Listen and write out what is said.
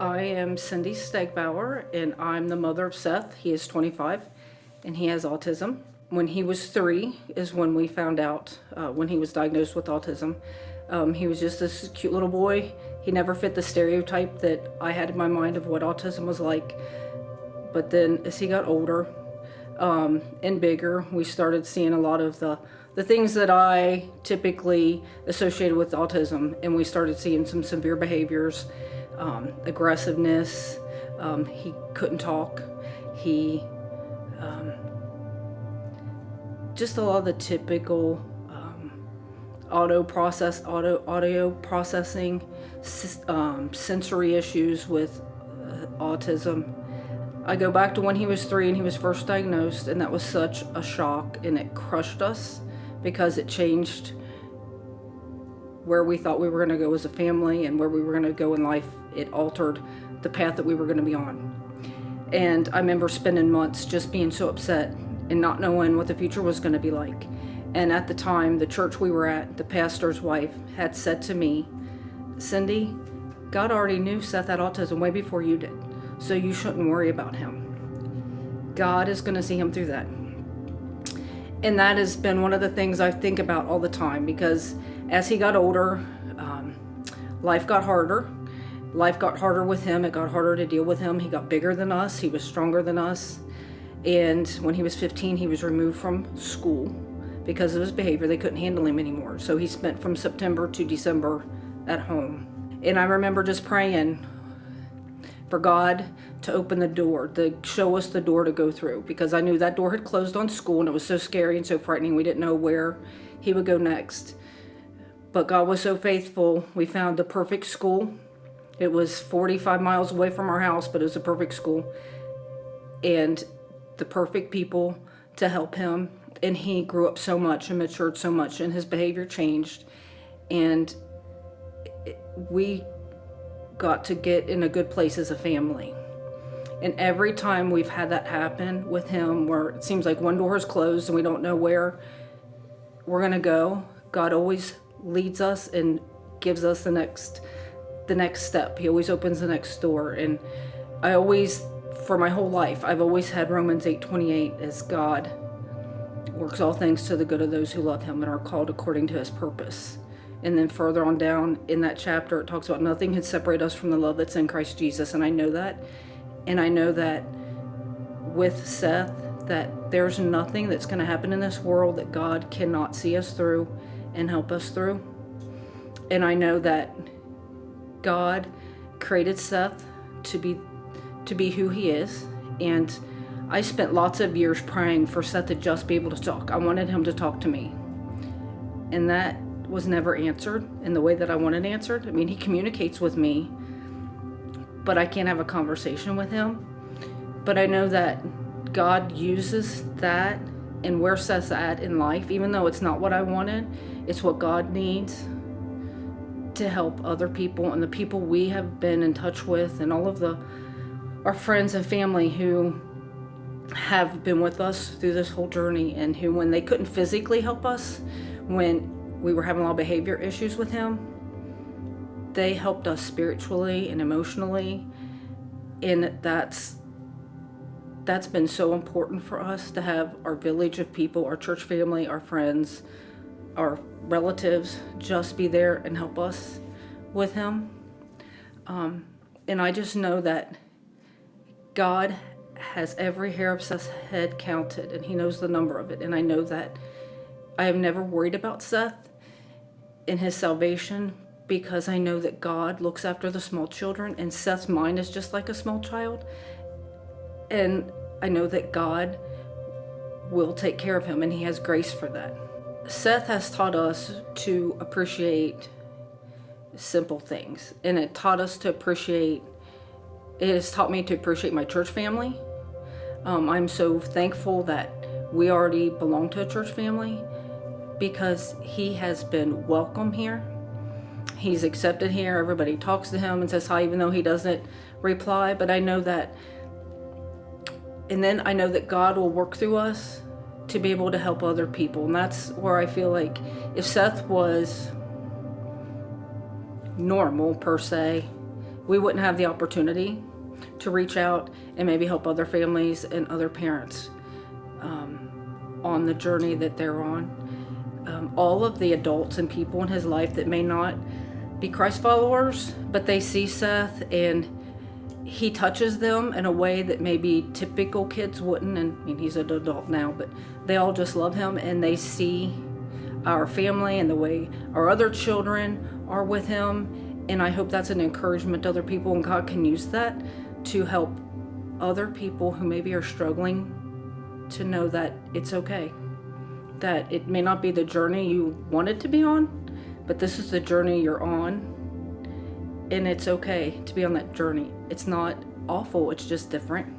I am Cindy Stegbauer, and I'm the mother of Seth. He is 25, and he has autism. When he was 3 is when we found out, when he was diagnosed with autism. He was just this cute little boy. He never fit the stereotype that I had in my mind of what autism was like. But then as he got older and bigger, we started seeing a lot of the things that I typically associated with autism, and we started seeing some severe behaviors, aggressiveness. He couldn't talk. He just a lot of the typical audio processing, sensory issues with autism. I go back to when he was 3 and he was first diagnosed, and that was such a shock, and it crushed us because it changed where we thought we were going to go as a family and where we were going to go in life. It altered the path that we were going to be on. And I remember spending months just being so upset and not knowing what the future was going to be like. And at the time, the church we were at, the pastor's wife had said to me, "Cindy, God already knew Seth had autism way before you did, so you shouldn't worry about him. God is going to see him through that." And that has been one of the things I think about all the time, because as he got older, life got harder. Life got harder with him. It got harder to deal with him. He got bigger than us. He was stronger than us. And when he was 15, he was removed from school because of his behavior. They couldn't handle him anymore. So he spent from September to December at home. And I remember just praying for God to open the door, to show us the door to go through, because I knew that door had closed on school, and it was so scary and so frightening. We didn't know where he would go next. But God was so faithful. We found the perfect school. It was 45 miles away from our house, but it was a perfect school. And the perfect people to help him. And he grew up so much and matured so much, and his behavior changed. And we got to get in a good place as a family. And every time we've had that happen with him, where it seems like one door is closed and we don't know where we're going to go, God always leads us and gives us the next step. He always opens the next door. And I always, for my whole life, I've always had Romans 8:28 as God works all things to the good of those who love him and are called according to his purpose. And then further on down in that chapter, it talks about nothing can separate us from the love that's in Christ Jesus. And I know that. And I know that with Seth, that there's nothing that's going to happen in this world that God cannot see us through and help us through. And I know that God created Seth to be who he is. And I spent lots of years praying for Seth to just be able to talk. I wanted him to talk to me. And that was never answered in the way that I wanted answered. I mean, he communicates with me, but I can't have a conversation with him. But I know that God uses that and where Seth's at in life, even though it's not what I wanted, it's what God needs to help other people, and the people we have been in touch with, and all of our friends and family who have been with us through this whole journey, and who, when they couldn't physically help us, when we were having a lot of behavior issues with him, they helped us spiritually and emotionally. And that's been so important for us, to have our village of people, our church family, our friends, our relatives just be there and help us with him. And I just know that God has every hair of Seth's head counted, and he knows the number of it. And I know that I have never worried about Seth and his salvation, because I know that God looks after the small children, and Seth's mind is just like a small child. And I know that God will take care of him, and he has grace for that. Seth has taught us to appreciate simple things, and it has taught me to appreciate my church family. I'm so thankful that we already belong to a church family, because he has been welcome here. He's accepted here. Everybody talks to him and says hi, even though he doesn't reply. But I know that, and then I know that God will work through us to be able to help other people. And that's where I feel like if Seth was normal per se, we wouldn't have the opportunity to reach out and maybe help other families and other parents on the journey that they're on. All of the adults and people in his life that may not be Christ followers, but they see Seth and he touches them in a way that maybe typical kids wouldn't. And I mean, he's an adult now, but they all just love him, and they see our family and the way our other children are with him. And I hope that's an encouragement to other people, and God can use that to help other people who maybe are struggling to know that it's okay. That it may not be the journey you wanted to be on, but this is the journey you're on, and it's okay to be on that journey. It's not awful, it's just different.